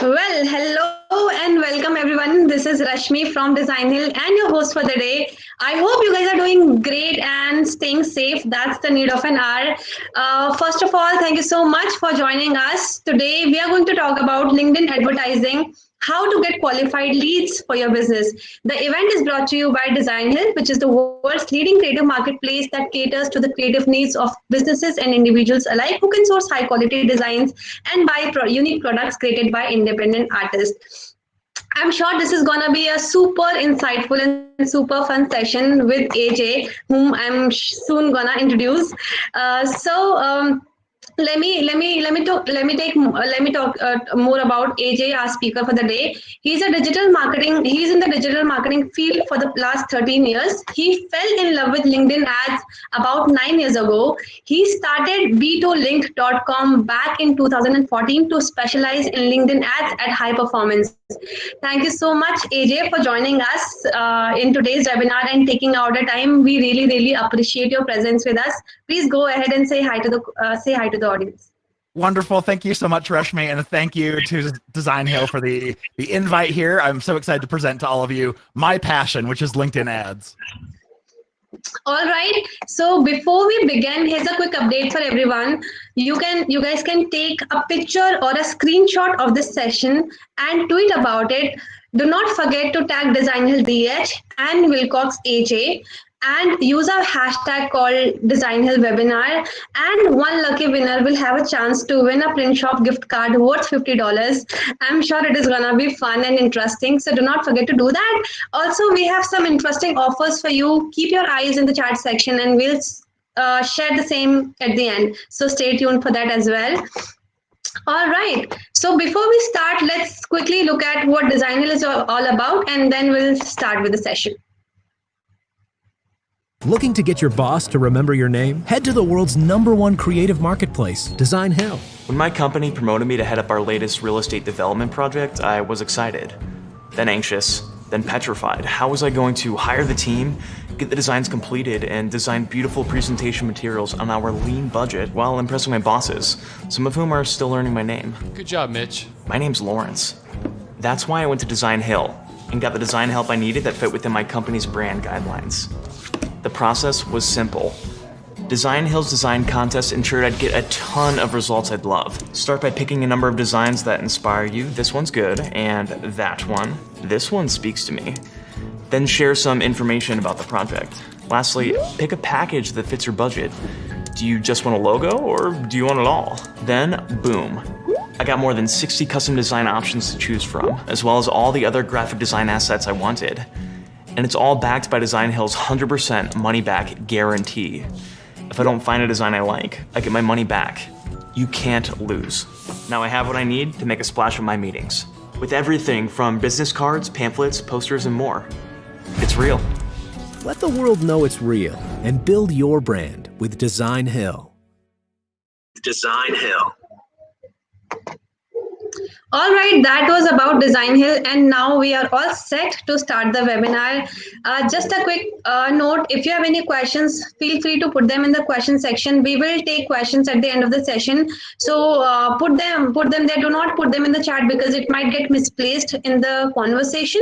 Well, hello and welcome everyone. This is Rashmi from Designhill and your host for the day. I hope you guys are doing great and staying safe. That's the need of an hour. First of all, thank you so much for joining us. Today, we are going to talk about LinkedIn advertising, how to get qualified leads for your business. The event is brought to you by Designhill, which is the world's leading creative marketplace that caters to the creative needs of businesses and individuals alike who can source high quality designs and buy unique products created by independent artists. I'm sure this is gonna be a super insightful and super fun session with AJ, whom I'm soon gonna introduce. So let me talk more about AJ, our speaker for the day. He's in the digital marketing field for the last 13 years. He fell in love with LinkedIn ads about 9 years ago. He started b2link.com back in 2014 to specialize in LinkedIn ads at high performance. Thank you so much, AJ, for joining us in today's webinar and taking out the time. We really appreciate your presence with us. Please go ahead and say hi to the audience. Wonderful. Thank you so much, Rashmi, and thank you to Designhill for the invite here. I'm so excited to present to all of you my passion, which is LinkedIn ads. All right. So before we begin, here's a quick update for everyone. You guys can take a picture or a screenshot of this session and tweet about it. Do not forget to tag Designhill DH and Wilcox AJ and use our hashtag called Designhill webinar. And one lucky winner will have a chance to win a print shop gift card worth $50. I'm sure it is gonna be fun and interesting. So do not forget to do that. Also, we have some interesting offers for you. Keep your eyes in the chat section and we'll share the same at the end. So stay tuned for that as well. All right. So before we start, let's quickly look at what Designhill is all about, and then we'll start with the session. Looking to get your boss to remember your name? Head to the world's #1 creative marketplace, Designhill. When my company promoted me to head up our latest real estate development project, I was excited, then anxious, then petrified. How was I going to hire the team, get the designs completed, and design beautiful presentation materials on our lean budget while impressing my bosses, some of whom are still learning my name? Good job, Mitch. My name's Lawrence. That's why I went to Designhill and got the design help I needed that fit within my company's brand guidelines. The process was simple. Designhill's design contest ensured I'd get a ton of results I'd love. Start by picking a number of designs that inspire you. This one's good, and that one. This one speaks to me. Then share some information about the project. Lastly, pick a package that fits your budget. Do you just want a logo, or do you want it all? Then, boom. I got more than 60 custom design options to choose from, as well as all the other graphic design assets I wanted. And it's all backed by Designhill's 100% money-back guarantee. If I don't find a design I like, I get my money back. You can't lose. Now I have what I need to make a splash at my meetings, with everything from business cards, pamphlets, posters, and more. It's real. Let the world know it's real and build your brand with Designhill. Designhill. All right, that was about Designhill, and now we are all set to start the webinar. Just a quick note, if you have any questions, feel free to put them in the question section. We will take questions at the end of the session. So put them there. Do not put them in the chat because it might get misplaced in the conversation.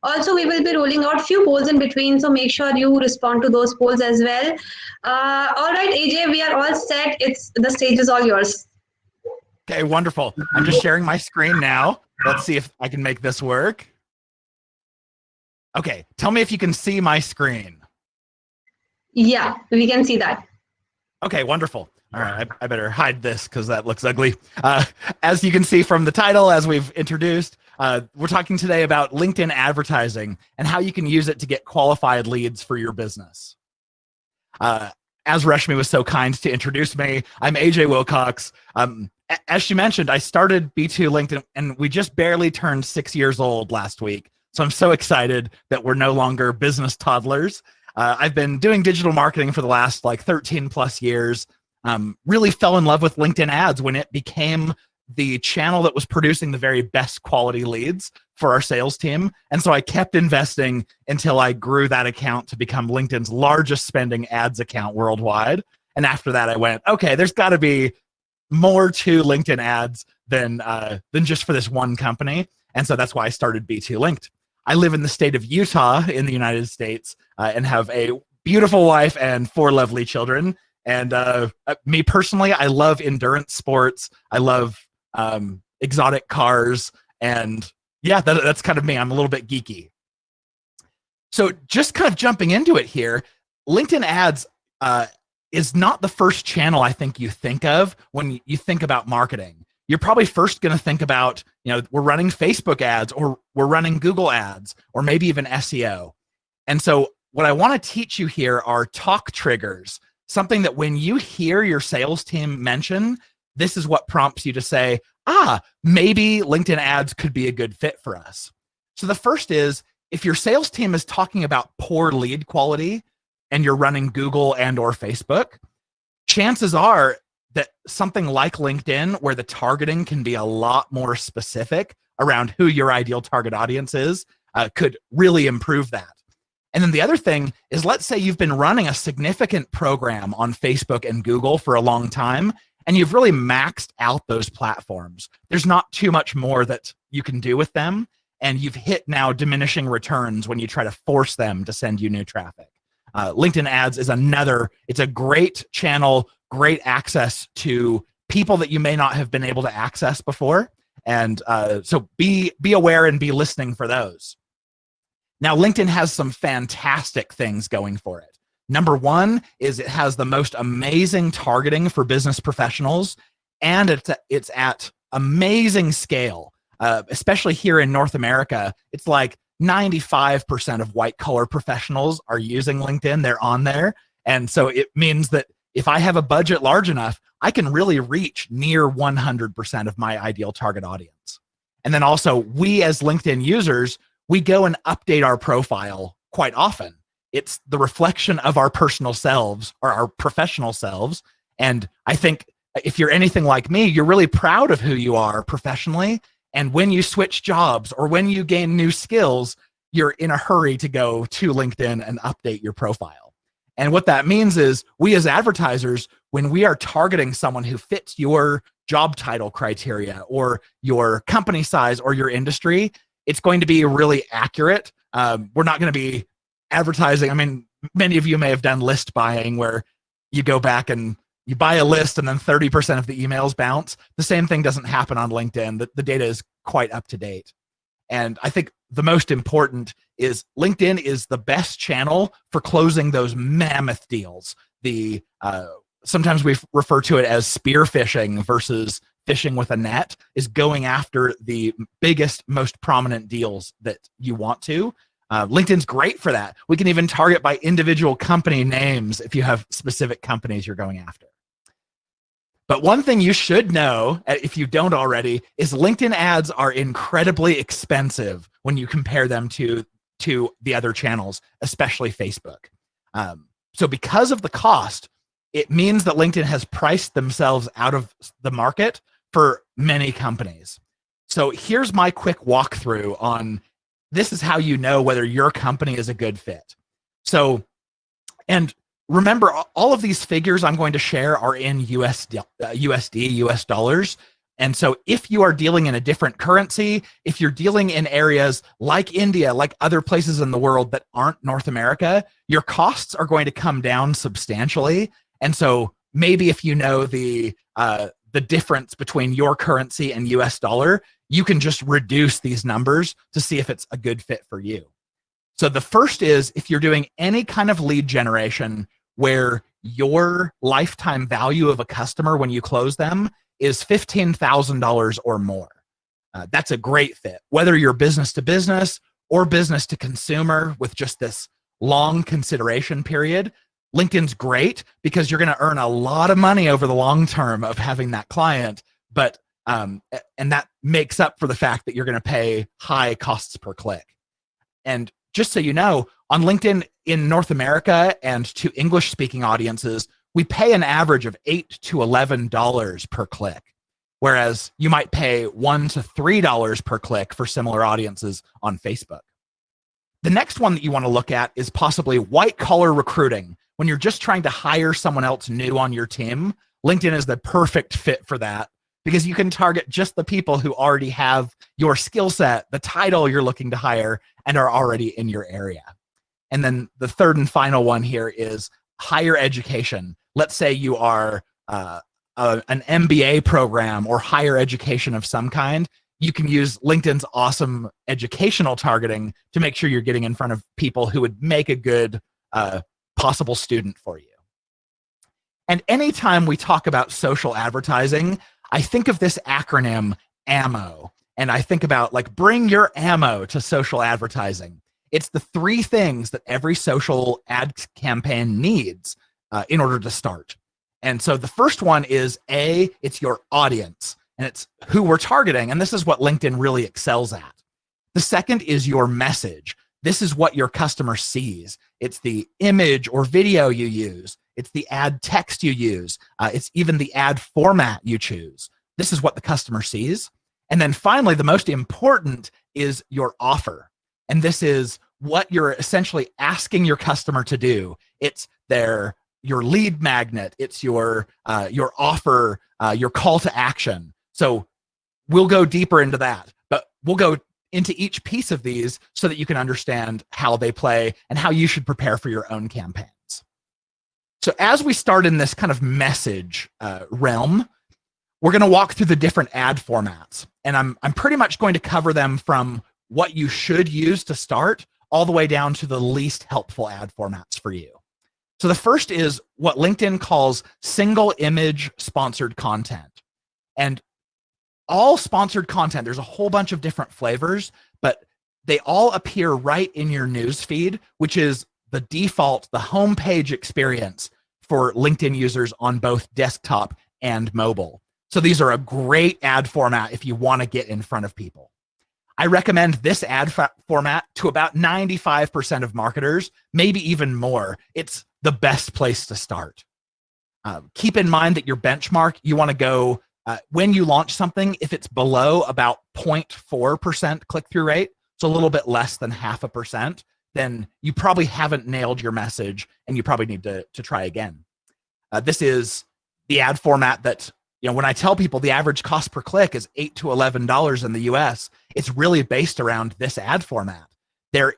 Also, we will be rolling out few polls in between, so make sure you respond to those polls as well. All right, AJ, we are all set. The stage is all yours. Okay, wonderful. I'm just sharing my screen now. Let's see if I can make this work. Okay, tell me if you can see my screen. Yeah, we can see that. Okay, wonderful. All right, I better hide this because that looks ugly. As you can see from the title, as we've introduced, we're talking today about LinkedIn advertising and how you can use it to get qualified leads for your business. As Rashmi was so kind to introduce me, I'm AJ Wilcox. As she mentioned, I started B2 LinkedIn, and we just barely turned 6 years old last week. So I'm so excited that we're no longer business toddlers. I've been doing digital marketing for the last 13 plus years. Really fell in love with LinkedIn ads when it became the channel that was producing the very best quality leads for our sales team. And so I kept investing until I grew that account to become LinkedIn's largest spending ads account worldwide. And after that, I went, okay, there's got to be more to LinkedIn ads than just for this one company. And so that's why I started B2 Linked. I live in the state of Utah in the United States and have a beautiful wife and 4 lovely children. And me personally, I love endurance sports. I love exotic cars. And yeah, that's kind of me. I'm a little bit geeky. So just kind of jumping into it here, LinkedIn ads is not the first channel I think you think of when you think about marketing. You're probably first going to think about, we're running Facebook ads, or we're running Google ads, or maybe even SEO. And so what I want to teach you here are talk triggers, something that when you hear your sales team mention, this is what prompts you to say, maybe LinkedIn ads could be a good fit for us. So the first is, if your sales team is talking about poor lead quality and you're running Google and or Facebook, chances are that something like LinkedIn, where the targeting can be a lot more specific around who your ideal target audience is, could really improve that. And then the other thing is, let's say you've been running a significant program on Facebook and Google for a long time, and you've really maxed out those platforms. There's not too much more that you can do with them, and you've hit now diminishing returns when you try to force them to send you new traffic. LinkedIn ads is it's a great channel, great access to people that you may not have been able to access before. And so be aware and be listening for those. Now, LinkedIn has some fantastic things going for it. Number one is it has the most amazing targeting for business professionals, and it's at amazing scale, especially here in North America. It's like 95% of white collar professionals are using LinkedIn. They're on there. And so it means that if I have a budget large enough, I can really reach near 100% of my ideal target audience. And then also, we as LinkedIn users, we go and update our profile quite often. It's the reflection of our personal selves or our professional selves. And I think if you're anything like me, you're really proud of who you are professionally. And when you switch jobs or when you gain new skills, you're in a hurry to go to LinkedIn and update your profile. And what that means is, we as advertisers, when we are targeting someone who fits your job title criteria or your company size or your industry, it's going to be really accurate. We're not going to be advertising. I mean, many of you may have done list buying, where you go back and you buy a list and then 30% of the emails bounce. The same thing doesn't happen on LinkedIn. The data is quite up to date. And I think the most important is, LinkedIn is the best channel for closing those mammoth deals. Sometimes we refer to it as spear fishing versus fishing with a net, is going after the biggest, most prominent deals that you want to. LinkedIn's great for that. We can even target by individual company names if you have specific companies you're going after. But one thing you should know, if you don't already, is LinkedIn ads are incredibly expensive when you compare them to the other channels, especially Facebook. So because of the cost, it means that LinkedIn has priced themselves out of the market for many companies. So here's my quick walkthrough on, this is how you know whether your company is a good fit. So, and remember, all of these figures I'm going to share are in USD, US dollars. And so if you are dealing in a different currency, if you're dealing in areas like India, like other places in the world that aren't North America, your costs are going to come down substantially. And so maybe if you know the difference between your currency and US dollar, you can just reduce these numbers to see if it's a good fit for you. So the first is, if you're doing any kind of lead generation where your lifetime value of a customer when you close them is $15,000 or more. That's a great fit. Whether you're business to business or business to consumer with just this long consideration period, LinkedIn's great because you're going to earn a lot of money over the long term of having that client, but and that makes up for the fact that you're going to pay high costs per click. And just so you know, on LinkedIn in North America and to English-speaking audiences, we pay an average of $8 to $11 per click, whereas you might pay $1 to $3 per click for similar audiences on Facebook. The next one that you want to look at is possibly white-collar recruiting. When you're just trying to hire someone else new on your team, LinkedIn is the perfect fit for that because you can target just the people who already have your skill set, the title you're looking to hire, and are already in your area. And then the third and final one here is higher education. Let's say you are an MBA program or higher education of some kind. You can use LinkedIn's awesome educational targeting to make sure you're getting in front of people who would make a good possible student for you. And anytime we talk about social advertising, I think of this acronym AMMO. And I think about like, bring your ammo to social advertising. It's the three things that every social ad campaign needs in order to start. And so the first one is it's your audience, and it's who we're targeting. And this is what LinkedIn really excels at. The second is your message. This is what your customer sees. It's the image or video you use. It's the ad text you use. It's even the ad format you choose. This is what the customer sees. And then finally, the most important is your offer. And this is what you're essentially asking your customer to do. It's your lead magnet. It's your offer, your call to action. So we'll go deeper into that, but we'll go into each piece of these so that you can understand how they play and how you should prepare for your own campaigns. So as we start in this kind of message realm, we're going to walk through the different ad formats, and I'm pretty much going to cover them from what you should use to start all the way down to the least helpful ad formats for you. So the first is what LinkedIn calls single image sponsored content. And all sponsored content, there's a whole bunch of different flavors, but they all appear right in your news feed, which is the default, the homepage experience for LinkedIn users on both desktop and mobile. So these are a great ad format if you want to get in front of people. I recommend this ad format to about 95% of marketers, maybe even more. It's the best place to start. Keep in mind that your benchmark, you want to go, when you launch something, if it's below about 0.4% click-through rate, so a little bit less than 0.5%, then you probably haven't nailed your message and you probably need to try again. This is the ad format that, when I tell people the average cost per click is $8 to $11 in the US, it's really based around this ad format. There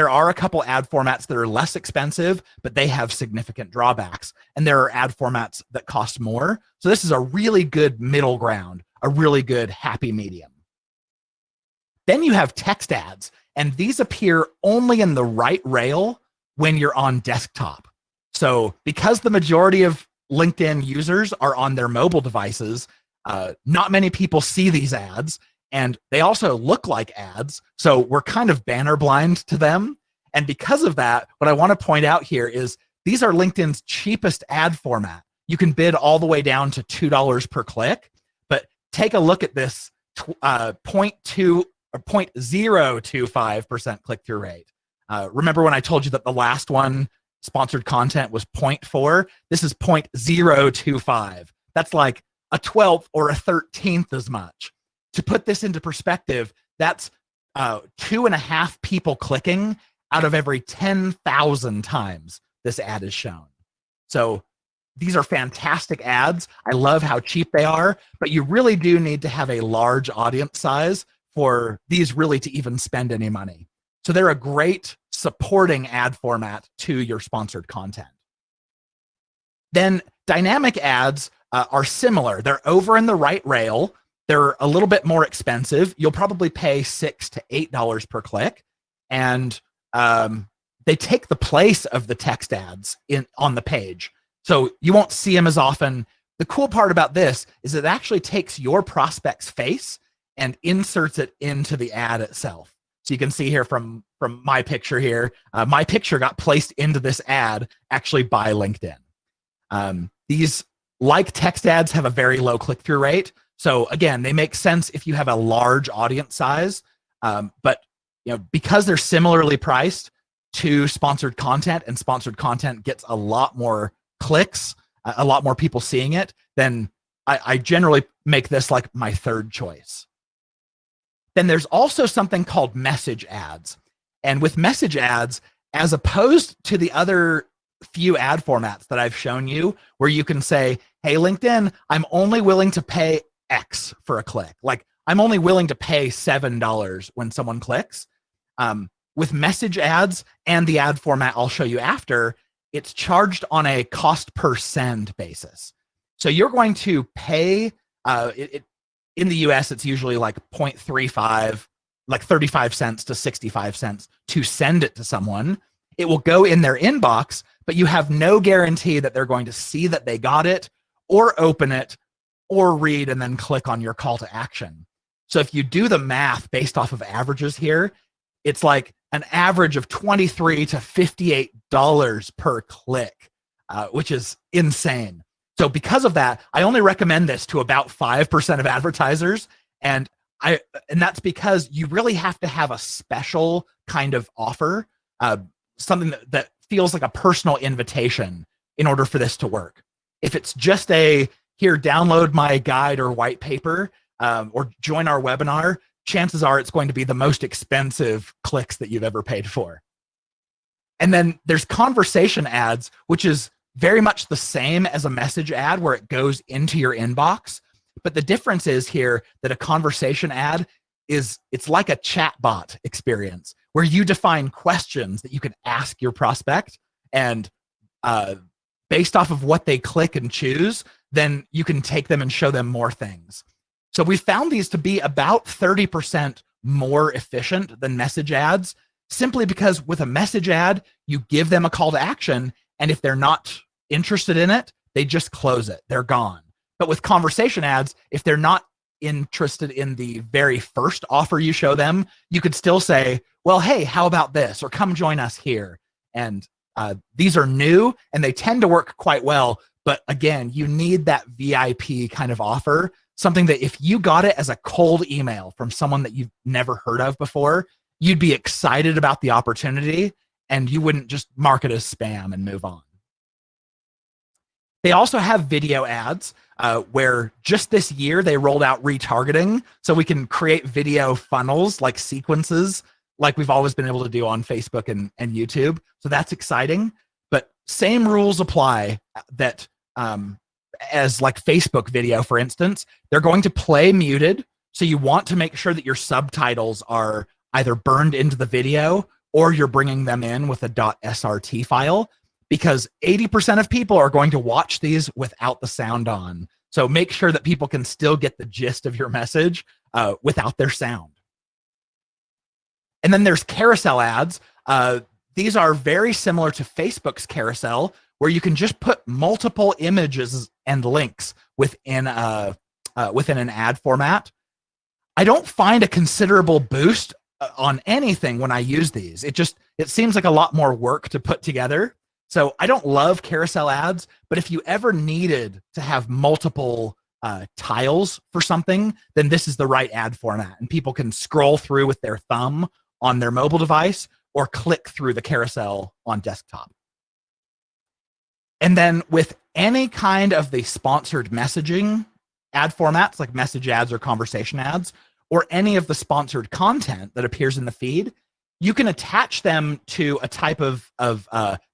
are a couple ad formats that are less expensive, but they have significant drawbacks. And there are ad formats that cost more. So this is a really good middle ground, a really good happy medium. Then you have text ads, and these appear only in the right rail when you're on desktop. So because the majority of LinkedIn users are on their mobile devices, not many people see these ads, and they also look like ads. So we're kind of banner blind to them. And because of that, what I want to point out here is these are LinkedIn's cheapest ad format. You can bid all the way down to $2 per click, but take a look at this 0.2 or 0.025% click-through rate. Remember when I told you that the last one, sponsored content, was 0.4? This is 0.025. That's like a 12th or a 13th as much. To put this into perspective, that's 2.5 people clicking out of every 10,000 times this ad is shown. So these are fantastic ads. I love how cheap they are, but you really do need to have a large audience size for these really to even spend any money. So they're a great supporting ad format to your sponsored content. Then dynamic ads are similar. They're over in the right rail. They're a little bit more expensive. You'll probably pay $6 to $8 per click. And they take the place of the text ads on the page. So you won't see them as often. The cool part about this is it actually takes your prospect's face and inserts it into the ad itself. So you can see here from my picture here, my picture got placed into this ad actually by LinkedIn. These, like text ads, have a very low click-through rate. So again, they make sense if you have a large audience size, but because they're similarly priced to sponsored content, and sponsored content gets a lot more clicks, a lot more people seeing it, then I generally make this like my third choice. Then there's also something called message ads. And with message ads, as opposed to the other few ad formats that I've shown you, where you can say, hey, LinkedIn, I'm only willing to pay X for a click. Like I'm only willing to pay $7 when someone clicks. With message ads and the ad format I'll show you after, it's charged on a cost per send basis. So you're going to pay, in the US, it's usually like 0.35, like 35 cents to 65 cents to send it to someone. It will go in their inbox, but you have no guarantee that they're going to see that they got it or open it or read and then click on your call to action. So if you do the math based off of averages here, it's like an average of $23 to $58 per click, which is insane. So because of that, I only recommend this to about 5% of advertisers. And that's because you really have to have a special kind of offer, something that feels like a personal invitation in order for this to work. If it's just here, download my guide or white paper, or join our webinar, chances are it's going to be the most expensive clicks that you've ever paid for. And then there's conversation ads, which is very much the same as a message ad where it goes into your inbox. But the difference is here that a conversation ad it's like a chatbot experience where you define questions that you can ask your prospect, and based off of what they click and choose, then you can take them and show them more things. So we found these to be about 30% more efficient than message ads, simply because with a message ad, you give them a call to action, and if they're not interested in it, they just close it. They're gone. But with conversation ads, if they're not interested in the very first offer you show them, you could still say, well, hey, how about this? Or come join us here. And these are new and they tend to work quite well. But again, you need that VIP kind of offer, something that if you got it as a cold email from someone that you've never heard of before, you'd be excited about the opportunity and you wouldn't just mark it as spam and move on. They also have video ads where just this year they rolled out retargeting, so we can create video funnels like sequences like we've always been able to do on Facebook and YouTube. So that's exciting. But same rules apply that as like Facebook video, for instance, they're going to play muted. So you want to make sure that your subtitles are either burned into the video or you're bringing them in with a .srt file, because 80% of people are going to watch these without the sound on. So make sure that people can still get the gist of your message without their sound. And then there's carousel ads. These are very similar to Facebook's carousel, where you can just put multiple images and links within an ad format. I don't find a considerable boost on anything when I use these. It seems like a lot more work to put together. So I don't love carousel ads, but if you ever needed to have multiple tiles for something, then this is the right ad format. And people can scroll through with their thumb on their mobile device or click through the carousel on desktop. And then with any kind of the sponsored messaging ad formats like message ads or conversation ads, or any of the sponsored content that appears in the feed, you can attach them to a type of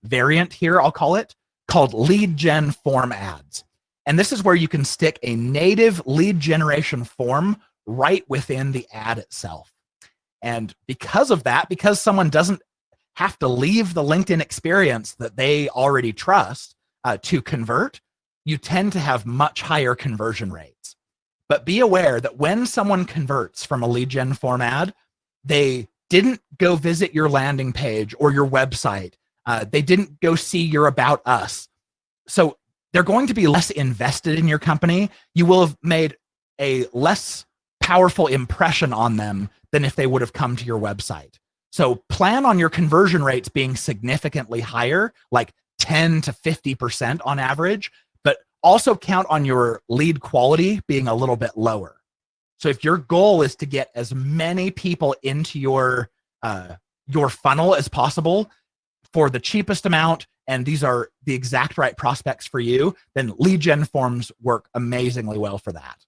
variant here, I'll call it, called lead gen form ads. And this is where you can stick a native lead generation form right within the ad itself. And because of that, because someone doesn't have to leave the LinkedIn experience that they already trust to convert, you tend to have much higher conversion rates. But be aware that when someone converts from a lead gen form ad, they didn't go visit your landing page or your website. They didn't go see your About Us. So they're going to be less invested in your company. You will have made a less powerful impression on them than if they would have come to your website. So plan on your conversion rates being significantly higher, like 10 to 50% on average, but also count on your lead quality being a little bit lower. So if your goal is to get as many people into your funnel as possible for the cheapest amount, and these are the exact right prospects for you, then lead gen forms work amazingly well for that.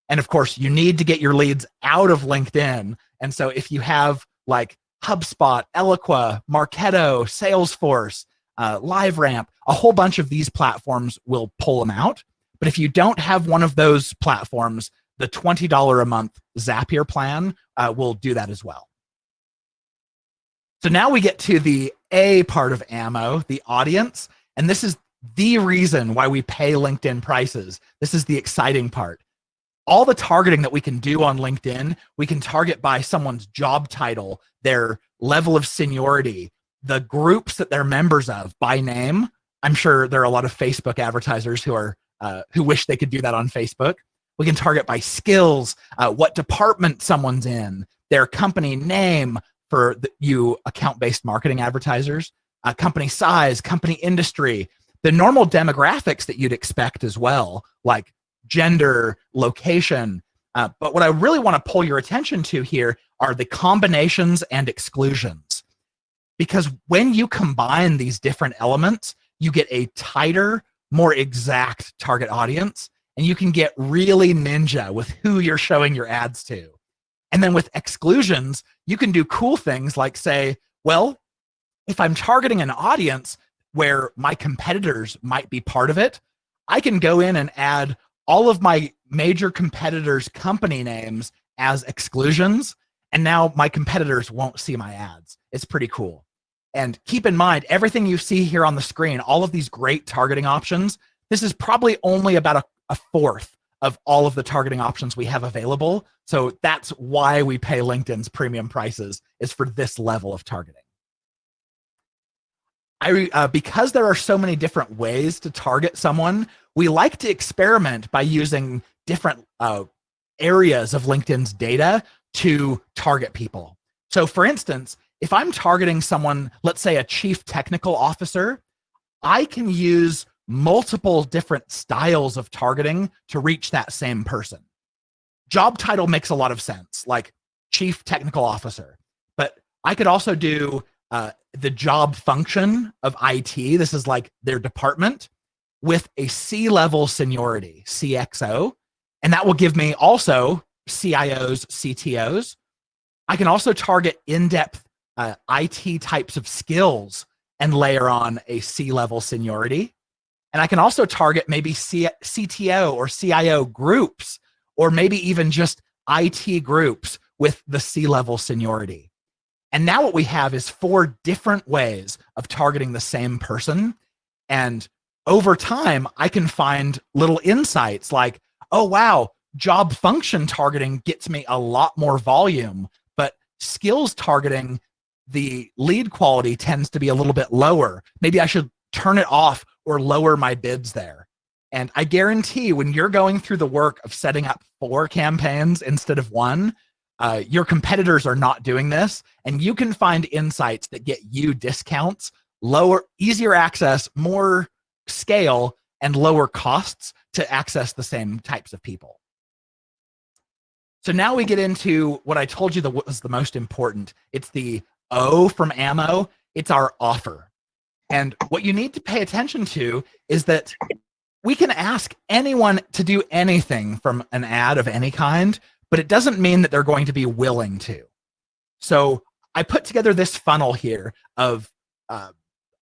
And of course, you need to get your leads out of LinkedIn. And so if you have like HubSpot, Eloqua, Marketo, Salesforce, LiveRamp, a whole bunch of these platforms will pull them out. But if you don't have one of those platforms, the $20 a month Zapier plan will do that as well. So now we get to the A part of ammo, the audience. And this is the reason why we pay LinkedIn prices. This is the exciting part. All the targeting that we can do on LinkedIn, we can target by someone's job title, their level of seniority, the groups that they're members of by name. I'm sure there are a lot of Facebook advertisers who wish they could do that on Facebook. We can target by skills, what department someone's in, their company name for you account-based marketing advertisers, company size, company industry, the normal demographics that you'd expect as well, like gender, location. But what I really want to pull your attention to here are the combinations and exclusions. Because when you combine these different elements, you get a tighter, more exact target audience, and you can get really ninja with who you're showing your ads to. And then with exclusions, you can do cool things like say, well, if I'm targeting an audience where my competitors might be part of it, I can go in and add all of my major competitors' company names as exclusions, and now my competitors won't see my ads. It's pretty cool. And keep in mind, everything you see here on the screen, all of these great targeting options, this is probably only about a fourth of all of the targeting options we have available. So that's why we pay LinkedIn's premium prices, is for this level of targeting. Because there are so many different ways to target someone, we like to experiment by using different areas of LinkedIn's data to target people. So for instance, if I'm targeting someone, let's say a chief technical officer, I can use multiple different styles of targeting to reach that same person. Job title makes a lot of sense, like chief technical officer, but I could also do the job function of IT. This is like their department with a C-level seniority, CXO, and that will give me also CIOs, CTOs. I can also target in-depth IT types of skills and layer on a C-level seniority. And I can also target maybe CTO or CIO groups, or maybe even just IT groups with the C-level seniority. And now what we have is 4 different ways of targeting the same person. And over time, I can find little insights like, oh, wow, job function targeting gets me a lot more volume, but skills targeting, the lead quality tends to be a little bit lower. Maybe I should turn it off or lower my bids there. And I guarantee when you're going through the work of setting up 4 campaigns instead of 1, your competitors are not doing this, and you can find insights that get you discounts, easier access, more scale, and lower costs to access the same types of people. So now we get into what I told you was the most important. It's the O from ammo. It's our offer. And what you need to pay attention to is that we can ask anyone to do anything from an ad of any kind, but it doesn't mean that they're going to be willing to. So I put together this funnel here of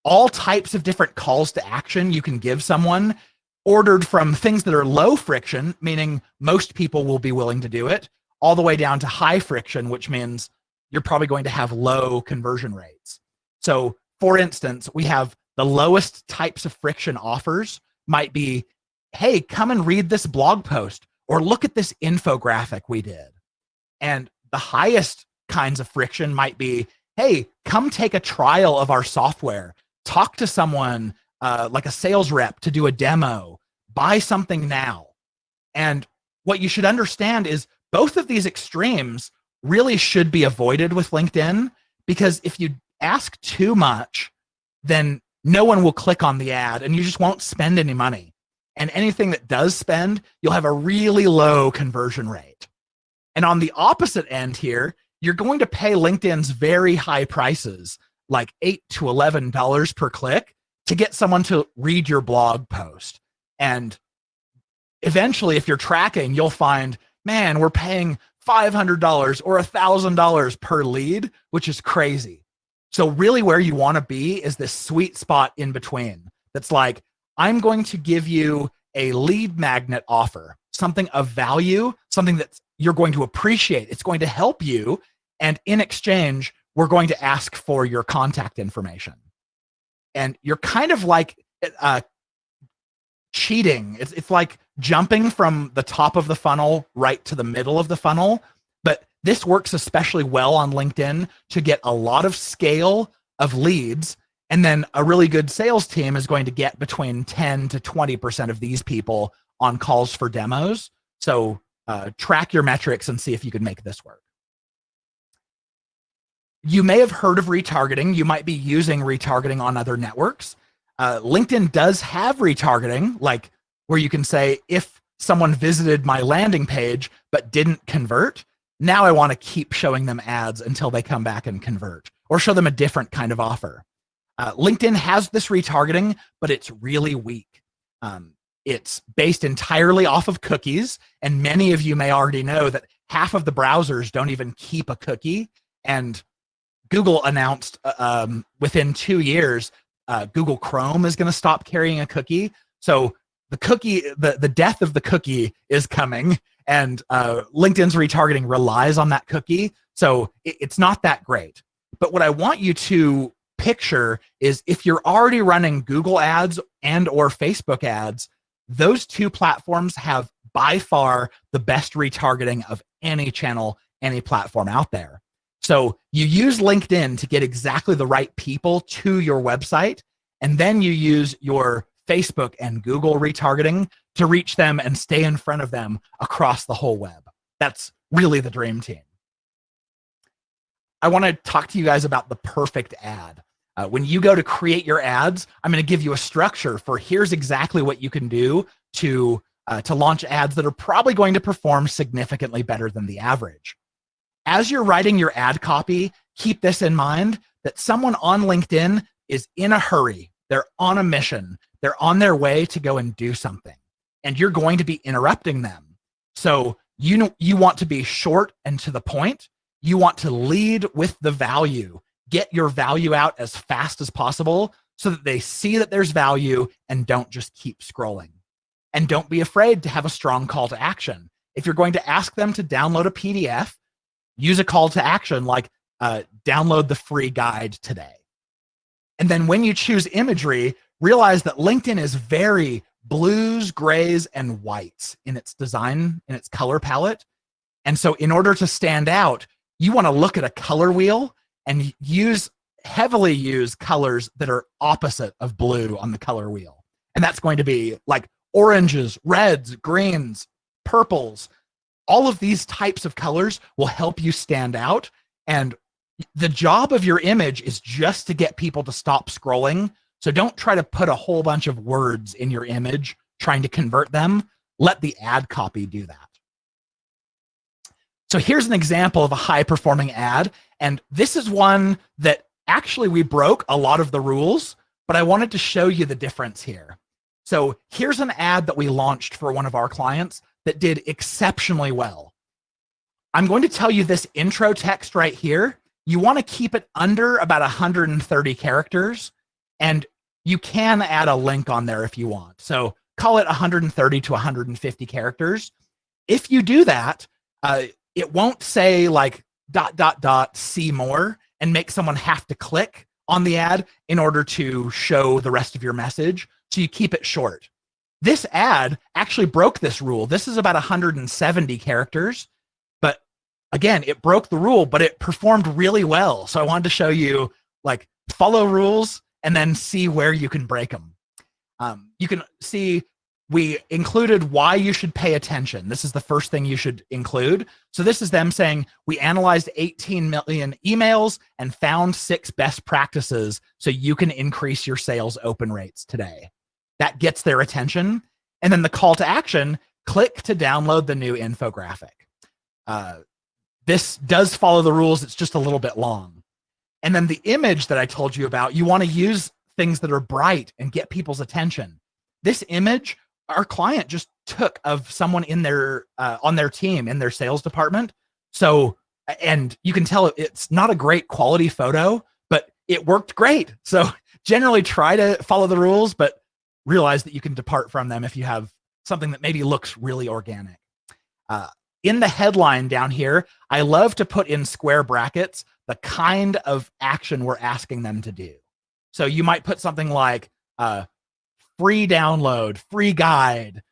all types of different calls to action you can give someone, ordered from things that are low friction, meaning most people will be willing to do it, all the way down to high friction, which means you're probably going to have low conversion rates. So for instance, we have the lowest types of friction offers might be, hey, come and read this blog post, or look at this infographic we did. And the highest kinds of friction might be, hey, come take a trial of our software, talk to someone like a sales rep to do a demo, buy something now. And what you should understand is both of these extremes really should be avoided with LinkedIn, because if you ask too much, then no one will click on the ad and you just won't spend any money. And anything that does spend, you'll have a really low conversion rate. And on the opposite end here, you're going to pay LinkedIn's very high prices, like $8 to $11 per click, to get someone to read your blog post. And eventually, if you're tracking, you'll find, man, we're paying $500 or $1,000 per lead, which is crazy. So really where you want to be is this sweet spot in between. That's like, I'm going to give you a lead magnet offer, something of value, something that you're going to appreciate. It's going to help you. And in exchange, we're going to ask for your contact information. And you're kind of like cheating. It's like jumping from the top of the funnel right to the middle of the funnel. But this works especially well on LinkedIn to get a lot of scale of leads. And then a really good sales team is going to get between 10 to 20% of these people on calls for demos. So track your metrics and see if you can make this work. You may have heard of retargeting. You might be using retargeting on other networks. LinkedIn does have retargeting, like where you can say, if someone visited my landing page but didn't convert, now I want to keep showing them ads until they come back and convert, or show them a different kind of offer. LinkedIn has this retargeting, but it's really weak. It's based entirely off of cookies, and many of you may already know that half of the browsers don't even keep a cookie. And Google announced within 2 years, Google Chrome is going to stop carrying a cookie. So the cookie, the death of the cookie is coming, and LinkedIn's retargeting relies on that cookie. So it's not that great. But what I want you to picture is, if you're already running Google ads and or Facebook ads, those two platforms have by far the best retargeting of any channel, any platform out there. So you use LinkedIn to get exactly the right people to your website, and then you use your Facebook and Google retargeting to reach them and stay in front of them across the whole web. That's really the dream team. I want to talk to you guys about the perfect ad. When you go to create your ads, I'm going to give you a structure for here's exactly what you can do to launch ads that are probably going to perform significantly better than the average. As you're writing your ad copy, keep this in mind, that someone on LinkedIn is in a hurry. They're on a mission. They're on their way to go and do something, and you're going to be interrupting them. So you want to be short and to the point. You want to lead with the value. Get your value out as fast as possible so that they see that there's value and don't just keep scrolling. And don't be afraid to have a strong call to action. If you're going to ask them to download a PDF, use a call to action like download the free guide today. And then when you choose imagery, realize that LinkedIn is very blues, grays, and whites in its design, in its color palette. And so in order to stand out, you want to look at a color wheel and heavily use colors that are opposite of blue on the color wheel. And that's going to be like oranges, reds, greens, purples. All of these types of colors will help you stand out. And the job of your image is just to get people to stop scrolling. So don't try to put a whole bunch of words in your image trying to convert them. Let the ad copy do that. So here's an example of a high-performing ad. And this is one that actually we broke a lot of the rules, but I wanted to show you the difference here. So here's an ad that we launched for one of our clients that did exceptionally well. I'm going to tell you this intro text right here. You want to keep it under about 130 characters, and you can add a link on there if you want. So call it 130 to 150 characters. If you do that, it won't say like ... see more and make someone have to click on the ad in order to show the rest of your message. So you keep it short. This ad actually broke this rule. This is about 170 characters, but again, it broke the rule, but it performed really well. So I wanted to show you, like, follow rules and then see where you can break them. You can see we included why you should pay attention. This is the first thing you should include. So this is them saying, we analyzed 18 million emails and found 6 best practices so you can increase your sales open rates today. That gets their attention. And then the call to action, click to download the new infographic. This does follow the rules. It's just a little bit long. And then the image that I told you about, you want to use things that are bright and get people's attention. This image, our client just took of someone in their on their team, in their sales department. So, and you can tell it's not a great quality photo, but it worked great. So generally try to follow the rules, but realize that you can depart from them if you have something that maybe looks really organic. In the headline down here, I love to put in square brackets the kind of action we're asking them to do. So you might put something like free download, free guide,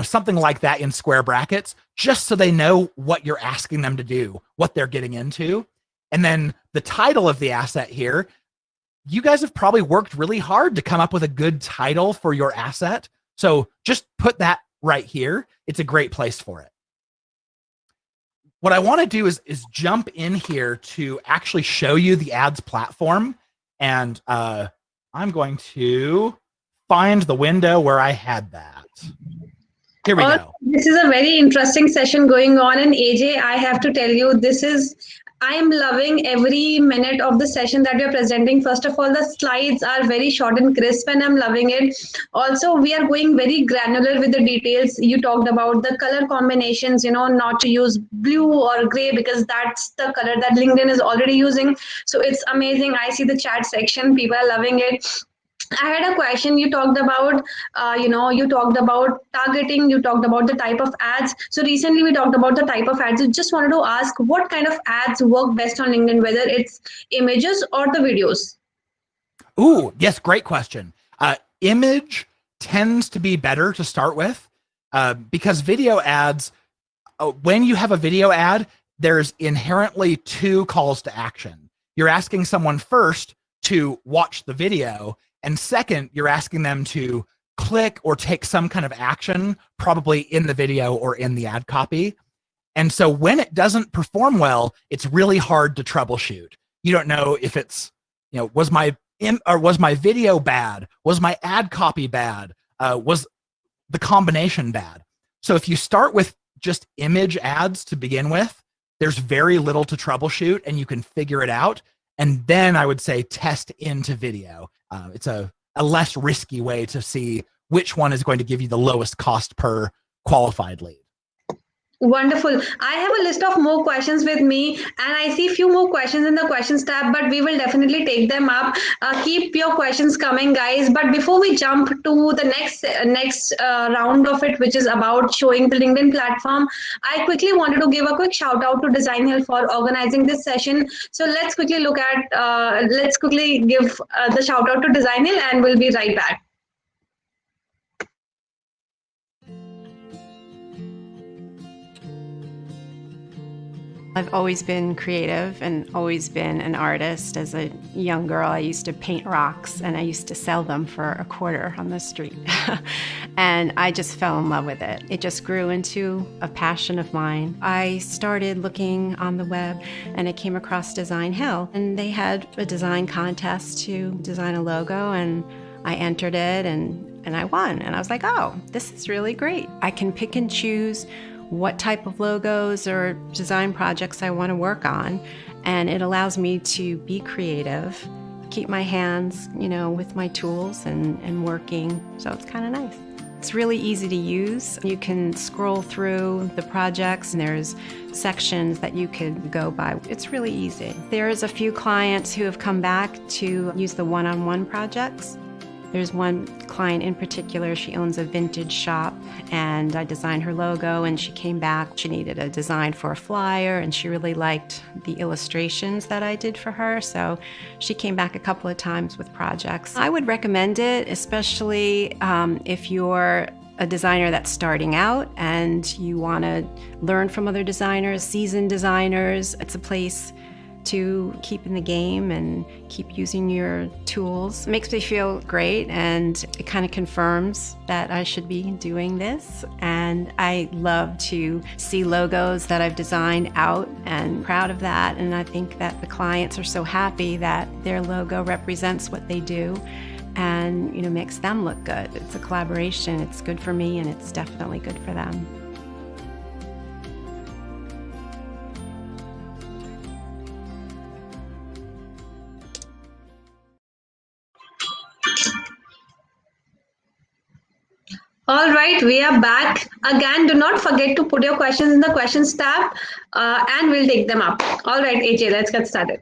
something like that in square brackets, just so they know what you're asking them to do, what they're getting into. And then the title of the asset here, you guys have probably worked really hard to come up with a good title for your asset. So just put that right here. It's a great place for it. What I want to do is jump in here to actually show you the ads platform. And I'm going to find the window where I had that. Here we go. This is a very interesting session going on. And AJ, I have to tell you, I am loving every minute of the session that you're presenting. First of all, the slides are very short and crisp, and I'm loving it. Also, we are going very granular with the details. You talked about the color combinations, not to use blue or gray because that's the color that LinkedIn is already using. So it's amazing. I see the chat section. People are loving it. I had a question. You talked about, targeting. You talked about the type of ads. So recently we talked about the type of ads. I just wanted to ask what kind of ads work best on LinkedIn, whether it's images or the videos. Ooh, yes, great question. Image tends to be better to start with because video ads, when you have a video ad, there's inherently two calls to action. You're asking someone first to watch the video, and second, you're asking them to click or take some kind of action, probably in the video or in the ad copy. And so when it doesn't perform well, it's really hard to troubleshoot. You don't know if it's, was my video bad? Was my ad copy bad? Was the combination bad? So if you start with just image ads to begin with, there's very little to troubleshoot and you can figure it out. And then I would say test into video. It's a less risky way to see which one is going to give you the lowest cost per qualified lead. Wonderful. I have a list of more questions with me, and I see a few more questions in the questions tab, but we will definitely take them up. Keep your questions coming, guys. But before we jump to the next round of it, which is about showing the LinkedIn platform, I quickly wanted to give a quick shout out to Designhill for organizing this session. So let's quickly give the shout out to Designhill, and we'll be right back. I've always been creative and always been an artist. As a young girl, I used to paint rocks and I used to sell them for $0.25 on the street. And I just fell in love with it. It just grew into a passion of mine. I started looking on the web and I came across Designhill, and they had a design contest to design a logo, and I entered it and I won. And I was like, oh, this is really great. I can pick and choose what type of logos or design projects I want to work on. And it allows me to be creative, keep my hands, with my tools and working. So it's kind of nice. It's really easy to use. You can scroll through the projects and there's sections that you could go by. It's really easy. There's a few clients who have come back to use the one-on-one projects. There's one client in particular, she owns a vintage shop, and I designed her logo, and she came back. She needed a design for a flyer, and she really liked the illustrations that I did for her, so she came back a couple of times with projects. I would recommend it, especially if you're a designer that's starting out and you want to learn from other designers, seasoned designers. It's a place to keep in the game and keep using your tools. It makes me feel great, and it kind of confirms that I should be doing this. And I love to see logos that I've designed out and proud of that. And I think that the clients are so happy that their logo represents what they do and makes them look good. It's a collaboration. It's good for me, and it's definitely good for them. All right, we are back. Again, do not forget to put your questions in the questions tab and we'll take them up. All right, AJ, let's get started.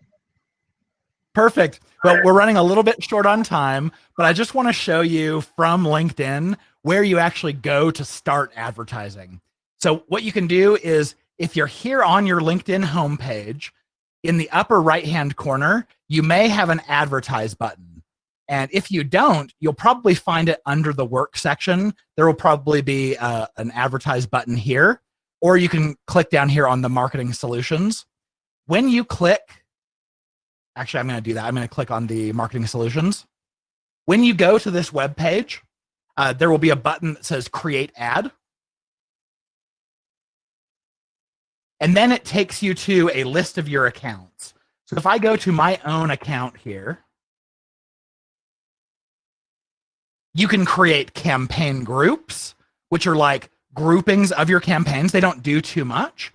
Perfect. Well, we're running a little bit short on time, but I just want to show you from LinkedIn where you actually go to start advertising. So what you can do is if you're here on your LinkedIn homepage, in the upper right-hand corner, you may have an advertise button. And if you don't, you'll probably find it under the work section. There will probably be an advertise button here, or you can click down here on the marketing solutions. When you click, actually, I'm going to do that. I'm going to click on the marketing solutions. When you go to this web page, there will be a button that says create ad. And then it takes you to a list of your accounts. So if I go to my own account here, you can create campaign groups, which are like groupings of your campaigns. They don't do too much.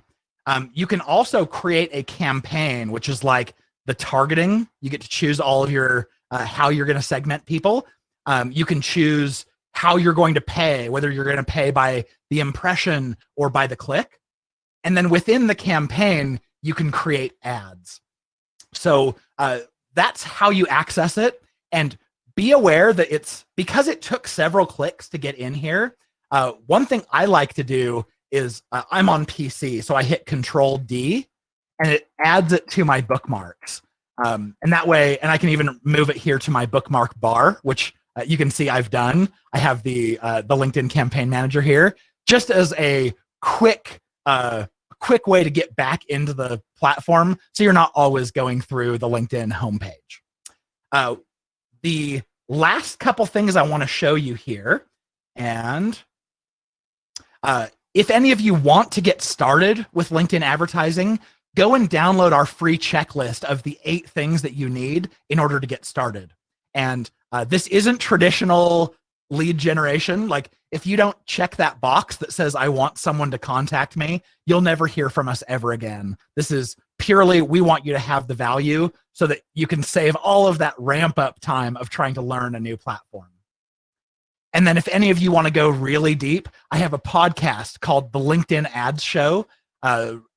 You can also create a campaign, which is like the targeting. You get to choose all of your, how you're going to segment people. You can choose how you're going to pay, whether you're going to pay by the impression or by the click. And then within the campaign, you can create ads. So that's how you access it. And be aware that it's because it took several clicks to get in here. One thing I like to do is I'm on PC, so I hit Control D and it adds it to my bookmarks. And that way, and I can even move it here to my bookmark bar, which you can see I've done. I have the LinkedIn Campaign Manager here, just as a quick way to get back into the platform, so you're not always going through the LinkedIn homepage. The last couple things I want to show you here, and if any of you want to get started with LinkedIn advertising, go and download our free checklist of the 8 things that you need in order to get started. And this isn't traditional lead generation. Like, if you don't check that box that says, I want someone to contact me, you'll never hear from us ever again. This is purely, we want you to have the value so that you can save all of that ramp up time of trying to learn a new platform. And then if any of you want to go really deep, I have a podcast called The LinkedIn Ads Show.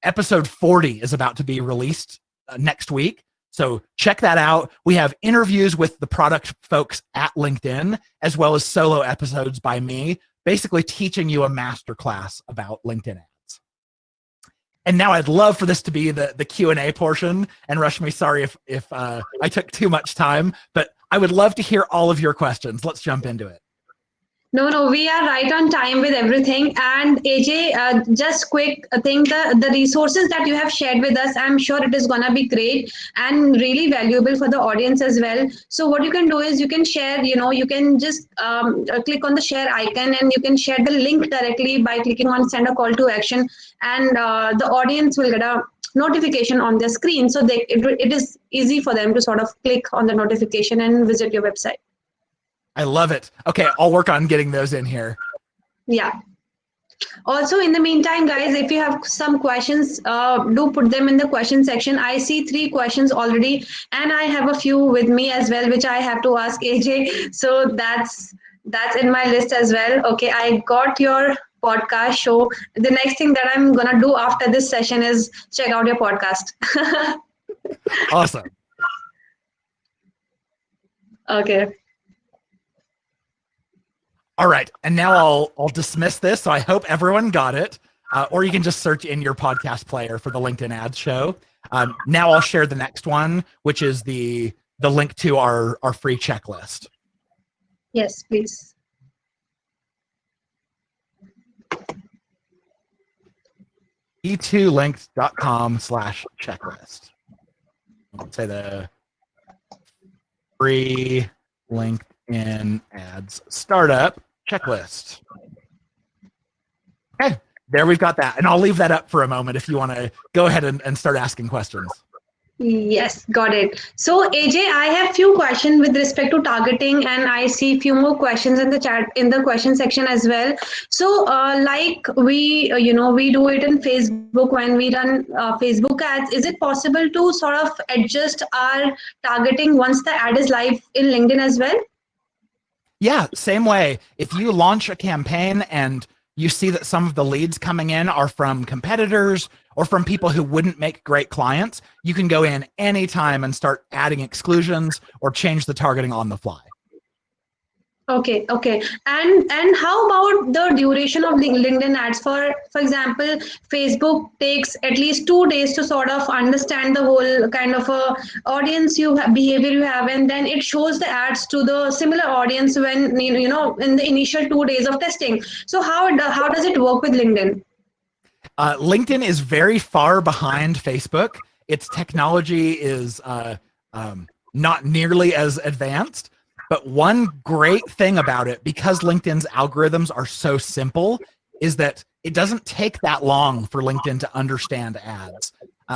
Episode 40 is about to be released next week. So check that out. We have interviews with the product folks at LinkedIn, as well as solo episodes by me, basically teaching you a masterclass about LinkedIn ads. And now I'd love for this to be the Q&A portion. And Rashmi, sorry if I took too much time, but I would love to hear all of your questions. Let's jump into it. No, we are right on time with everything. And AJ, just quick thing, the resources that you have shared with us, I'm sure it is going to be great and really valuable for the audience as well. So what you can do is you can share, you can just click on the share icon and you can share the link directly by clicking on send a call to action, and the audience will get a notification on their screen. So it is easy for them to sort of click on the notification and visit your website. I love it. Okay, I'll work on getting those in here. Yeah. Also, in the meantime, guys, if you have some questions, do put them in the question section. I see 3 questions already, and I have a few with me as well, which I have to ask AJ. So that's in my list as well. Okay, I got your podcast show. The next thing that I'm gonna do after this session is check out your podcast. Awesome. Okay. All right, and now I'll dismiss this. So I hope everyone got it, or you can just search in your podcast player for the LinkedIn Ads Show. Now I'll share the next one, which is the link to our free checklist. Yes, please. e2linked.com/checklist. Let's say the free LinkedIn ads startup checklist. Okay, there we've got that. And I'll leave that up for a moment if you want to go ahead and start asking questions. Yes, got it. So AJ, I have few questions with respect to targeting, and I see few more questions in the chat, in the question section as well. So like we do it in Facebook when we run Facebook ads. Is it possible to sort of adjust our targeting once the ad is live in LinkedIn as well? Yeah, same way. If you launch a campaign and you see that some of the leads coming in are from competitors or from people who wouldn't make great clients, you can go in anytime and start adding exclusions or change the targeting on the fly. Okay. And how about the duration of LinkedIn ads? For example, Facebook takes at least 2 days to sort of understand the whole kind of audience behavior you have, and then it shows the ads to the similar audience when in the initial 2 days of testing. So how does it work with LinkedIn? LinkedIn is very far behind Facebook. Its technology is not nearly as advanced. But one great thing about it, because LinkedIn's algorithms are so simple, is that it doesn't take that long for LinkedIn to understand ads.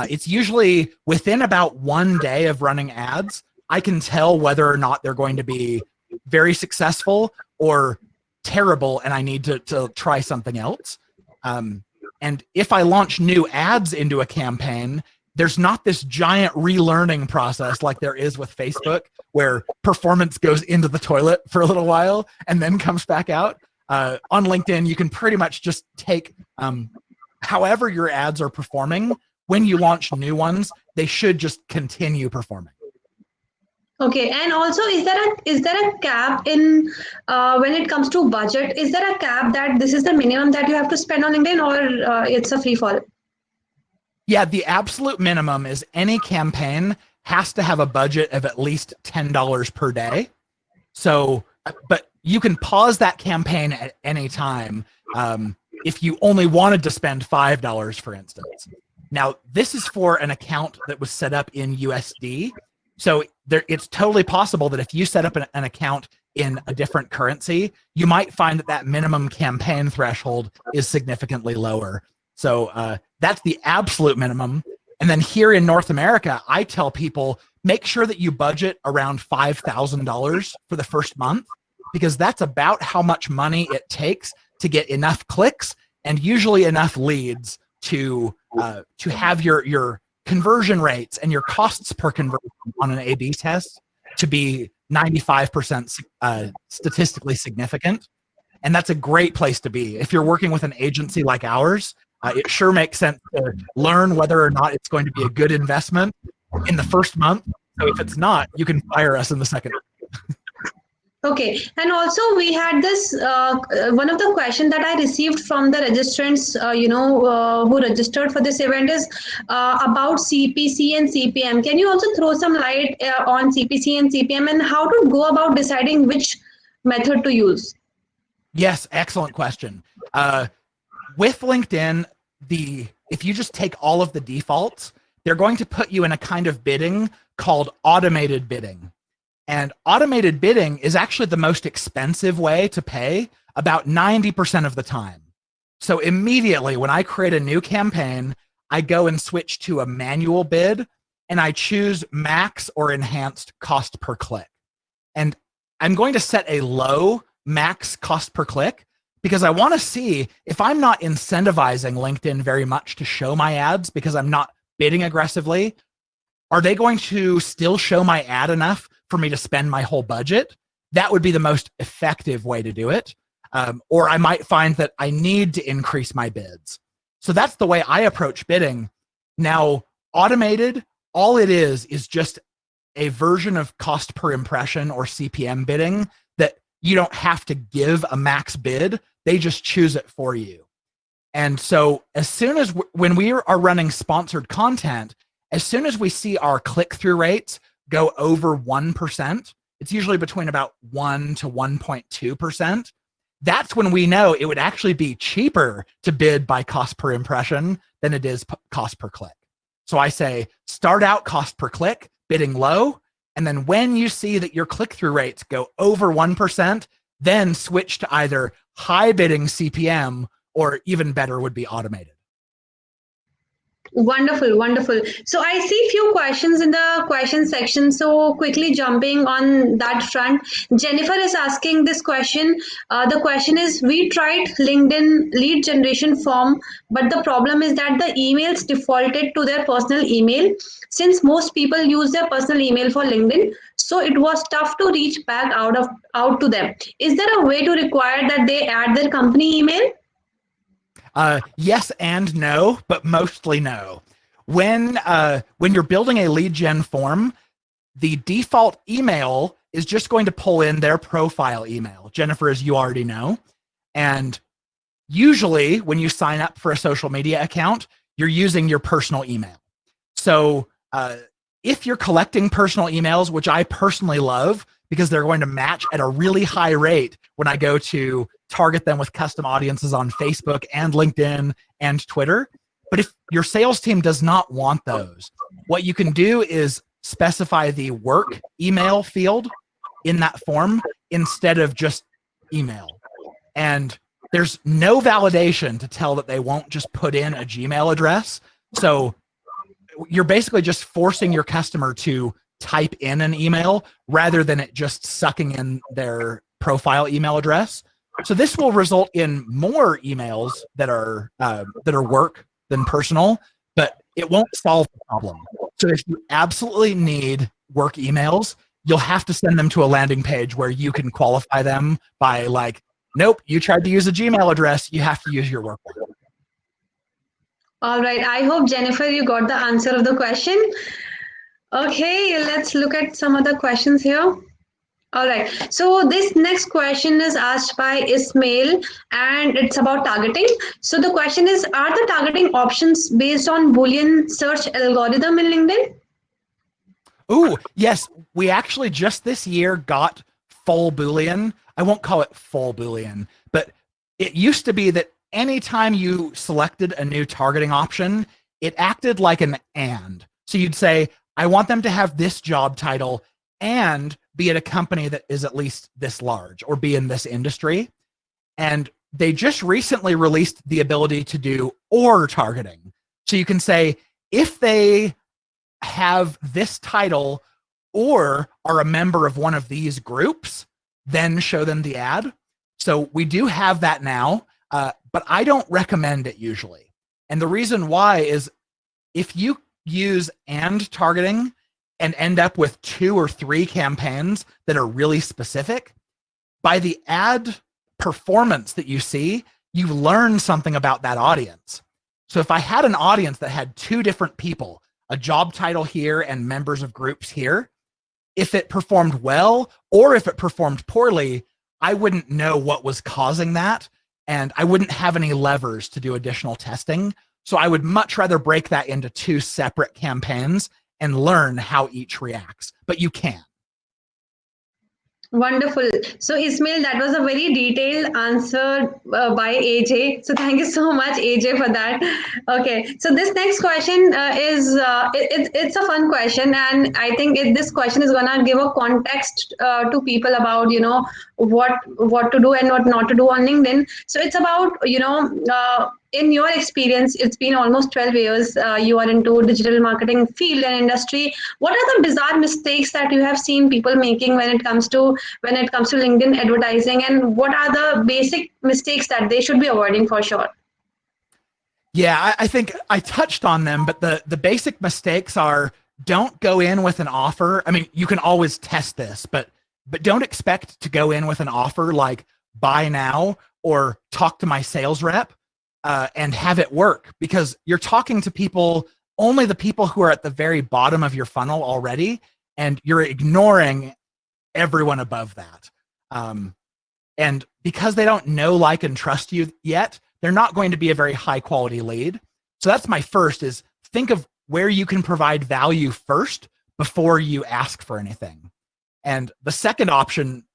It's usually within about 1 day of running ads, I can tell whether or not they're going to be very successful or terrible, and I need to try something else. And if I launch new ads into a campaign, there's not this giant relearning process like there is with Facebook, where performance goes into the toilet for a little while and then comes back out. On LinkedIn, you can pretty much just take however your ads are performing. When you launch new ones, they should just continue performing. Okay, and also, is there a cap in when it comes to budget? Is there a cap that this is the minimum that you have to spend on LinkedIn, or it's a free fall? Yeah, the absolute minimum is any campaign has to have a budget of at least $10 per day. So, but you can pause that campaign at any time if you only wanted to spend $5, for instance. Now, this is for an account that was set up in USD. So it's totally possible that if you set up an account in a different currency, you might find that minimum campaign threshold is significantly lower. So that's the absolute minimum. And then here in North America, I tell people, make sure that you budget around $5,000 for the first month, because that's about how much money it takes to get enough clicks and usually enough leads to have your conversion rates and your costs per conversion on an A/B test to be 95% statistically significant. And that's a great place to be. If you're working with an agency like ours, it sure makes sense to learn whether or not it's going to be a good investment in the first month. So if it's not, you can fire us in the second. Okay, and also we had this one of the questions that I received from the registrants, who registered for this event is about CPC and CPM. Can you also throw some light on CPC and CPM and how to go about deciding which method to use? Yes, excellent question. With LinkedIn, if you just take all of the defaults, they're going to put you in a kind of bidding called automated bidding. And automated bidding is actually the most expensive way to pay about 90% of the time. So immediately when I create a new campaign, I go and switch to a manual bid and I choose max or enhanced cost per click. And I'm going to set a low max cost per click because I want to see if I'm not incentivizing LinkedIn very much to show my ads because I'm not bidding aggressively. Are they going to still show my ad enough for me to spend my whole budget? That would be the most effective way to do it. Or I might find that I need to increase my bids. So that's the way I approach bidding. Now, automated, all it is just a version of cost per impression or CPM bidding that you don't have to give a max bid. They just choose it for you. And so as soon as when we are running sponsored content, as soon as we see our click-through rates go over 1%, it's usually between about 1 to 1.2%. That's when we know it would actually be cheaper to bid by cost per impression than it is cost per click. So I say, start out cost per click, bidding low. And then when you see that your click-through rates go over 1%, then switch to either high bidding CPM or even better would be automated. Wonderful, wonderful. So I see a few questions in the question section. So quickly jumping on that front, Jennifer is asking this question. The question is, we tried LinkedIn lead generation form, but the problem is that the emails defaulted to their personal email. Since most people use their personal email for LinkedIn, so it was tough to reach back out to them. Is there a way to require that they add their company email? Yes and no, but mostly no. When you're building a lead gen form, the default email is just going to pull in their profile email, Jennifer, as you already know. And usually when you sign up for a social media account, you're using your personal email. So if you're collecting personal emails, which I personally love because they're going to match at a really high rate when I go to target them with custom audiences on Facebook and LinkedIn and Twitter. But if your sales team does not want those, what you can do is specify the work email field in that form instead of just email. And there's no validation to tell that they won't just put in a Gmail address. So you're basically just forcing your customer to type in an email rather than it just sucking in their profile email address. So this will result in more emails that are work than personal, but it won't solve the problem. So if you absolutely need work emails, you'll have to send them to a landing page where you can qualify them by like, nope, you tried to use a Gmail address, you have to use your work one. All right. I hope, Jennifer, you got the answer of the question. Okay, let's look at some other questions here. All right. So this next question is asked by Ismail, and it's about targeting. So the question is, are the targeting options based on Boolean search algorithm in LinkedIn? Ooh, yes. We actually just this year got full Boolean. I won't call it full Boolean, but it used to be that anytime you selected a new targeting option, it acted like an and. So you'd say, I want them to have this job title and be at a company that is at least this large or be in this industry. And they just recently released the ability to do or targeting. So you can say, if they have this title or are a member of one of these groups, then show them the ad. So we do have that now, but I don't recommend it usually. And the reason why is if you use and targeting and end up with 2 or 3 campaigns that are really specific, by the ad performance that you see, you learn something about that audience. So if I had an audience that had 2 different people, a job title here and members of groups here, if it performed well or if it performed poorly, I wouldn't know what was causing that, and I wouldn't have any levers to do additional testing. So I would much rather break that into 2 separate campaigns and learn how each reacts, but you can. Wonderful. So Ismail, that was a very detailed answer by AJ. So thank you so much, AJ, for that. Okay. So this next question it's a fun question, and I think this question is gonna give a context to people about what to do and what not to do on LinkedIn. So it's about in your experience, it's been almost 12 years you are into digital marketing field and industry. What are the bizarre mistakes that you have seen people making when it comes to LinkedIn advertising, and what are the basic mistakes that they should be avoiding for sure? Yeah, I think I touched on them, but the basic mistakes are, don't go in with an offer. I mean, you can always test this, but don't expect to go in with an offer like buy now or talk to my sales rep and have it work, because you're talking to people, only the people who are at the very bottom of your funnel already, and you're ignoring everyone above that. And because they don't know, like, and trust you yet, they're not going to be a very high quality lead. So that's my first, is think of where you can provide value first before you ask for anything. And the second option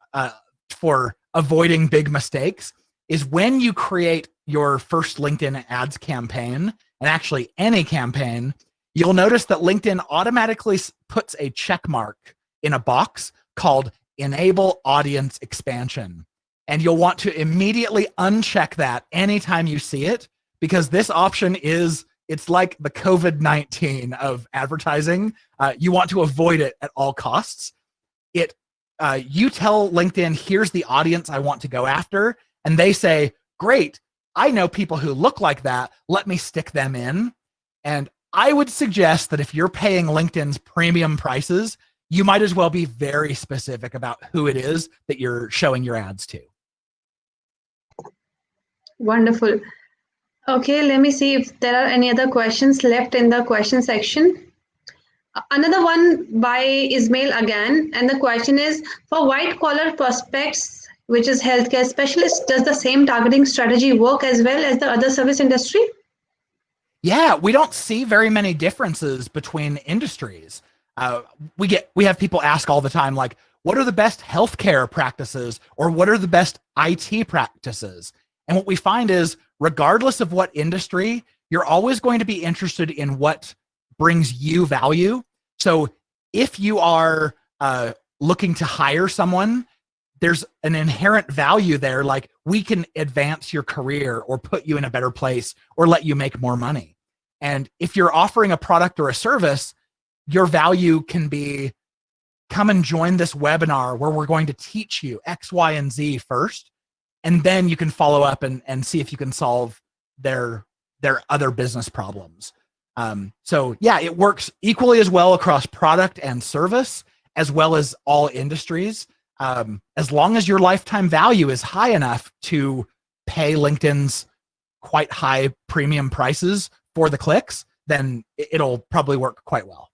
for avoiding big mistakes is when you create your first LinkedIn ads campaign, and actually any campaign, you'll notice that LinkedIn automatically puts a check mark in a box called Enable Audience Expansion. And you'll want to immediately uncheck that anytime you see it, because this option it's like the COVID-19 of advertising. You want to avoid it at all costs. You tell LinkedIn, here's the audience I want to go after, and they say, great, I know people who look like that, let me stick them in. And I would suggest that if you're paying LinkedIn's premium prices, you might as well be very specific about who it is that you're showing your ads to. Wonderful. Okay, let me see if there are any other questions left in the question section. Another one by Ismail again, and the question is for white collar prospects, which is healthcare specialists, does the same targeting strategy work as well as the other service industry? Yeah, we don't see very many differences between industries. Uh, we have people ask all the time, like, what are the best healthcare practices, or what are the best IT practices? And what we find is, regardless of what industry, you're always going to be interested in what brings you value. So if you are looking to hire someone, there's an inherent value there, like we can advance your career or put you in a better place or let you make more money. And if you're offering a product or a service, your value can be, come and join this webinar where we're going to teach you X, Y, and Z first, and then you can follow up and see if you can solve their other business problems. So yeah, it works equally as well across product and service, as well as all industries. As long as your lifetime value is high enough to pay LinkedIn's quite high premium prices for the clicks, then it'll probably work quite well.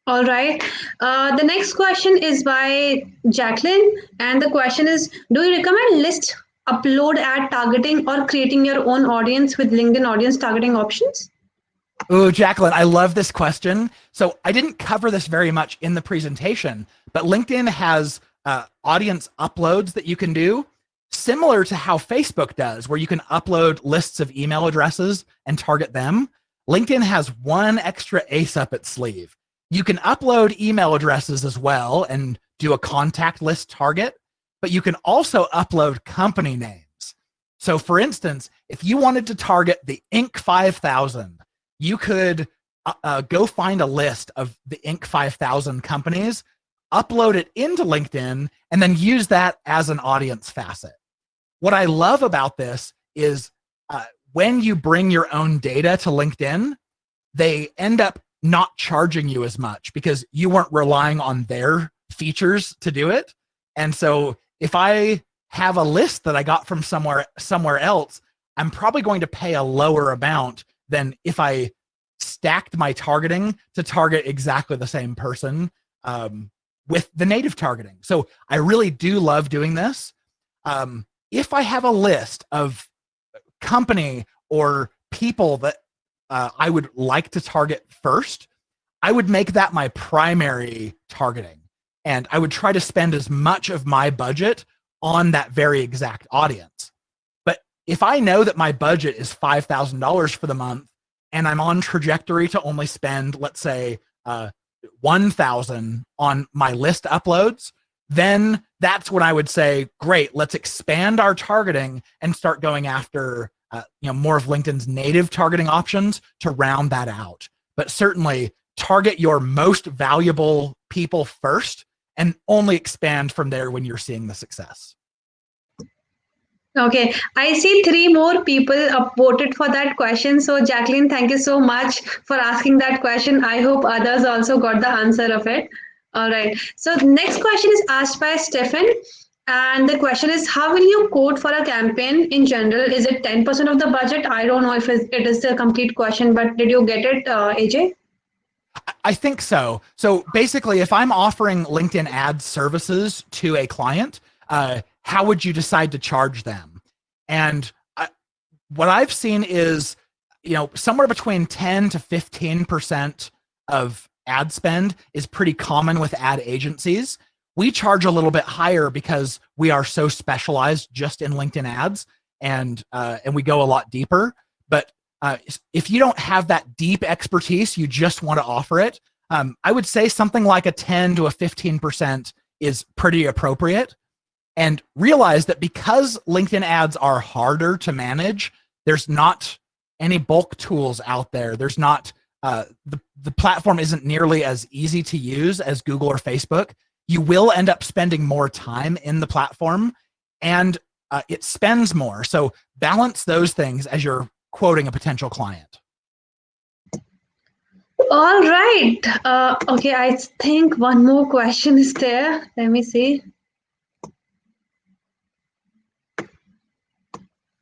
All right. The next question is by Jacqueline, and the question is: do you recommend list upload ad targeting or creating your own audience with LinkedIn audience targeting options? Oh, Jacqueline, I love this question. So I didn't cover this very much in the presentation, but LinkedIn has audience uploads that you can do, similar to how Facebook does, where you can upload lists of email addresses and target them. LinkedIn has one extra ace up its sleeve. You can upload email addresses as well and do a contact list target, but you can also upload company names. So for instance, if you wanted to target the Inc. 5000, you could go find a list of the Inc. 5000 companies, upload it into LinkedIn, and then use that as an audience facet. What I love about this is when you bring your own data to LinkedIn, they end up not charging you as much because you weren't relying on their features to do it. And so if I have a list that I got from somewhere else, I'm probably going to pay a lower amount than if I stacked my targeting to target exactly the same person with the native targeting. So I really do love doing this. If I have a list of company or people that I would like to target first, I would make that my primary targeting. And I would try to spend as much of my budget on that very exact audience. But if I know that my budget is $5,000 for the month and I'm on trajectory to only spend, let's say, 1,000 on my list uploads, then that's when I would say, great, let's expand our targeting and start going after more of LinkedIn's native targeting options to round that out. But certainly target your most valuable people first and only expand from there when you're seeing the success. Okay, I see 3 more people voted for that question. So, Jacqueline, thank you so much for asking that question. I hope others also got the answer of it. All right. So, the next question is asked by Stefan. And the question is, how will you code for a campaign in general? Is it 10% of the budget? I don't know if it is the complete question, but did you get it, AJ? I think so. So basically, if I'm offering LinkedIn ads services to a client, how would you decide to charge them? And what I've seen is, somewhere between 10 to 15% of ad spend is pretty common with ad agencies. We charge a little bit higher because we are so specialized just in LinkedIn ads, and we go a lot deeper. But if you don't have that deep expertise, you just want to offer it, I would say something like a 10 to a 15% is pretty appropriate. And realize that because LinkedIn ads are harder to manage, there's not any bulk tools out there. There's not, the platform isn't nearly as easy to use as Google or Facebook. You will end up spending more time in the platform, and it spends more. So balance those things as you're quoting a potential client. All right. Okay, I think one more question is there. Let me see.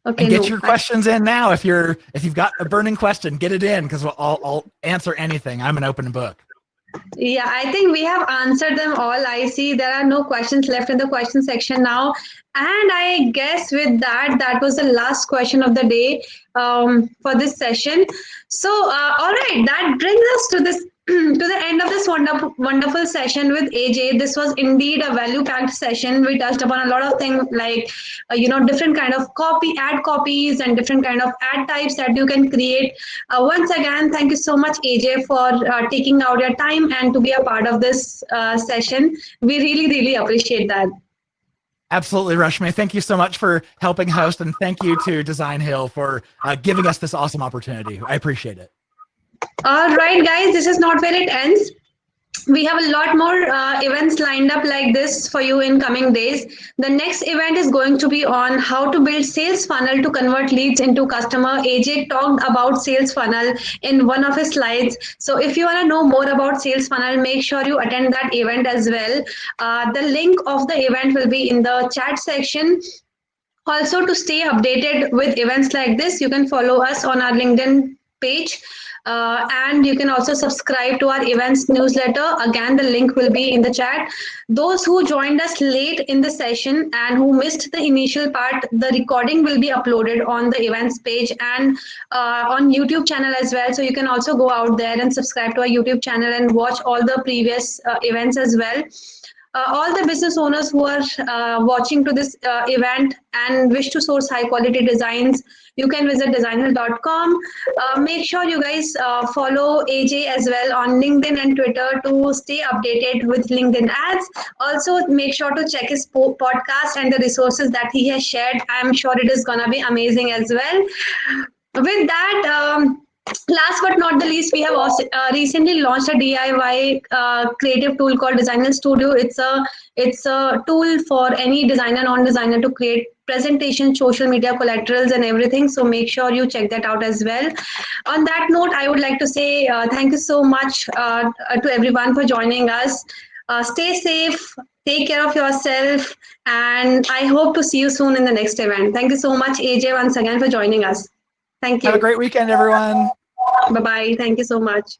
Okay, And get no. your questions in now. If you've got a burning question, get it in because I'll answer anything. I'm an open book. Yeah, I think we have answered them all. I see there are no questions left in the question section now. And I guess with that, that was the last question of the day for this session. So, all right, that brings us to this to the end of this wonderful session with AJ. This was indeed a value-packed session. We touched upon a lot of things like, different kind of ad copies and different kind of ad types that you can create. Once again, thank you so much, AJ, for taking out your time and to be a part of this session. We really, really appreciate that. Absolutely, Rashmi. Thank you so much for helping host, and thank you to Designhill for giving us this awesome opportunity. I appreciate it. All right, guys, this is not where it ends. We have a lot more events lined up like this for you in coming days. The next event is going to be on how to build sales funnel to convert leads into customer. AJ talked about sales funnel in one of his slides. So if you want to know more about sales funnel, make sure you attend that event as well. The link of the event will be in the chat section. Also, to stay updated with events like this, you can follow us on our LinkedIn page. And you can also subscribe to our events newsletter. Again, the link will be in the chat. Those who joined us late in the session and who missed the initial part, the recording will be uploaded on the events page and on YouTube channel as well. So you can also go out there and subscribe to our YouTube channel and watch all the previous events as well. All the business owners who are watching to this event and wish to source high quality designs, you can visit designhill.com. Make sure you guys follow AJ as well on LinkedIn and Twitter to stay updated with LinkedIn ads. Also, make sure to check his podcast and the resources that he has shared. I'm sure it is going to be amazing as well. With that, last but not the least, we have also recently launched a DIY creative tool called Designhill Studio. It's a tool for any designer, non-designer to create presentations, social media collaterals, and everything. So make sure you check that out as well. On that note, I would like to say thank you so much to everyone for joining us. Stay safe, take care of yourself, and I hope to see you soon in the next event. Thank you so much, AJ, once again for joining us. Thank you. Have a great weekend, everyone. Bye-bye. Thank you so much.